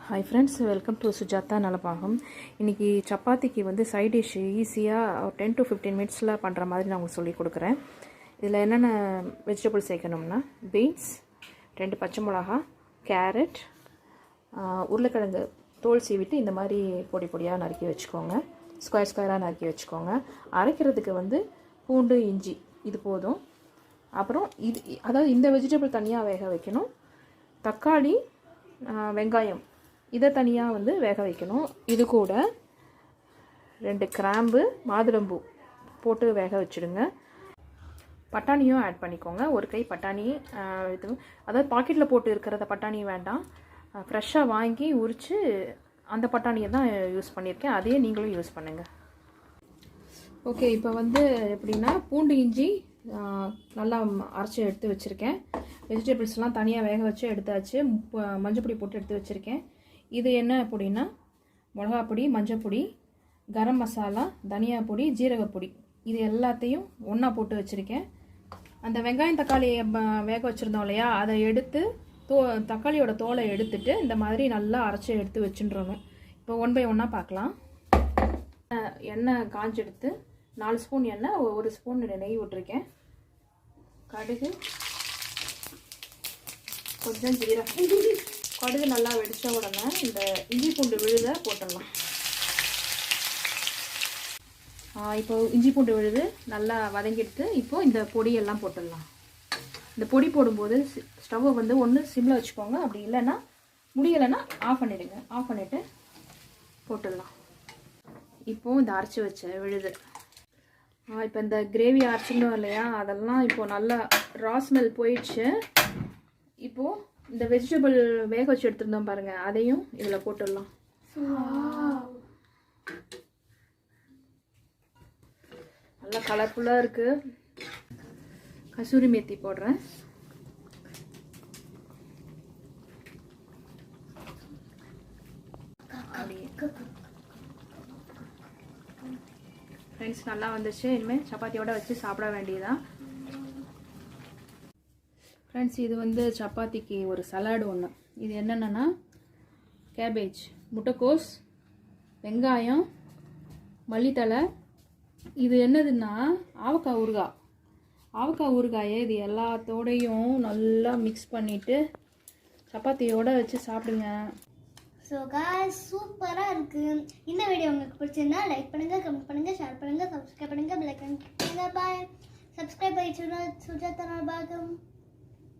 Hi friends, welcome to Sujata Nalapagam. இன்னைக்கு சப்பாத்திக்கு வந்து சைட் டிஷ் ஈஸியா 10 to 15 மினிட்ஸ்ல பண்ற மாதிரி நான் உங்களுக்கு சொல்லி கொடுக்கிறேன். இதுல என்னென்ன வெஜிடபிள்ஸ் சேர்க்கணும்னா பீன்ஸ், 2 பச்சை மிளகாய், கேரட், உருளைக்கிழங்கு தோல் சீவிட்டு இந்த மாதிரி பொடி பொடியா நறுக்கி வெச்சுக்கோங்க. ஸ்கொயர் ஸ்கொயரா நறுக்கி வெச்சுக்கோங்க. அரைக்கிறதுக்கு வந்து பூண்டு, இஞ்சி இது போதும். அப்புறம் அதாவது இந்த வெஜிடபிள் தனியா வேக வைக்கணும். தக்காளி, வெங்காயம் இதை தனியாக வந்து வேக வைக்கணும். இது கூட 2 கிராம்பு, மாதுளம்பூ போட்டு வேக வச்சுடுங்க. பட்டாணியும் ஆட் பண்ணிக்கோங்க. ஒரு கை பட்டாணி, இது அதாவது பாக்கெட்டில் போட்டு இருக்கிறத பட்டாணி வேண்டாம், ஃப்ரெஷ்ஷாக வாங்கி உரித்து அந்த பட்டாணியை தான் யூஸ் பண்ணியிருக்கேன். அதையே நீங்களும் யூஸ் பண்ணுங்கள். ஓகே, இப்போ வந்து எப்படின்னா பூண்டு, இஞ்சி நல்லா அரைச்சி எடுத்து வச்சுருக்கேன். வெஜிடபிள்ஸ்லாம் தனியாக வேக வச்சு எடுத்தாச்சு. மஞ்சள் பொடி போட்டு எடுத்து வச்சுருக்கேன். இது என்ன அப்படின்னா மிளகா பொடி, மஞ்சள் பொடி, கரம் மசாலா, தனியா பொடி, ஜீரகப்பொடி இது எல்லாத்தையும் ஒன்றா போட்டு வச்சுருக்கேன். அந்த வெங்காயம் தக்காளி வேக வச்சுருந்தோம் இல்லையா, அதை எடுத்து தக்காளியோட தோலை எடுத்துட்டு இந்த மாதிரி நல்லா அரைச்சி எடுத்து வச்சுட்டுறணும். இப்போ 1 by 1 பார்க்கலாம். எண்ணெய் காஞ்செடுத்து 4 ஸ்பூன் எண்ணெய், 1 ஸ்பூன் நெய் விட்டுருக்கேன். கடுகு, கொஞ்சம் ஜீரகம். கடுகு நல்லா வெடித்த உடனே இந்த இஞ்சி பூண்டு விழுதை போட்டுடலாம். இப்போ இஞ்சி பூண்டு விழுது நல்லா வதங்கிடுத்து. இப்போ இந்த பொடியெல்லாம் போட்டுடலாம். இந்த பொடி போடும்போது ஸ்டவ்வை வந்து ஒன்று சிம்மில் வச்சுக்கோங்க, அப்படி இல்லைன்னா முடியலைன்னா ஆஃப் பண்ணிடுங்க. ஆஃப் பண்ணிவிட்டு போட்டுடலாம். இப்போது இந்த அரைச்சி வச்ச விழுது, இப்போ இந்த கிரேவி அரைச்சிட்டோம் இல்லையா, அதெல்லாம் இப்போது நல்லா ரா ஸ்மெல் போயிடுச்சு. இப்போது இந்த வெஜிடபிள் வேக வச்சு எடுத்துருந்தோம் பாருங்கள், அதையும் இதில் போட்டுடலாம். நல்லா கலர்ஃபுல்லாக இருக்குது. கசூரி மேத்தி போடுறேன். ஃப்ரெண்ட்ஸ், நல்லா வந்துச்சு. இனிமேல் சப்பாத்தியோட வச்சு சாப்பிட வேண்டியதான். ஃப்ரெண்ட்ஸ், இது வந்து சப்பாத்திக்கு ஒரு சலாடு ஒன்று. இது என்னென்னா கேபேஜ், முட்டைக்கோஸ், வெங்காயம், மல்லித்தலை. இது என்னதுன்னா ஆவக்காய் ஊறுகாய். ஆவக்காய் ஊறுகாயை இது எல்லாத்தோடையும் நல்லா மிக்ஸ் பண்ணிவிட்டு சப்பாத்தியோடு வச்சு சாப்பிடுங்க. ஸோ காய்ஸ், சூப்பராக இருக்குது. இந்த வீடியோ உங்களுக்கு பிடிச்சிருந்தா லைக் பண்ணுங்கள், கமெண்ட் பண்ணுங்கள், ஷேர் பண்ணுங்கள், சப்ஸ்கிரைப் பண்ணுங்கள், பெல் ஐகான் கிளிக் பண்ணுங்கள். பாய். சப்ஸ்கிரைப் பண்ணி சுஜாதா நலபாகம்.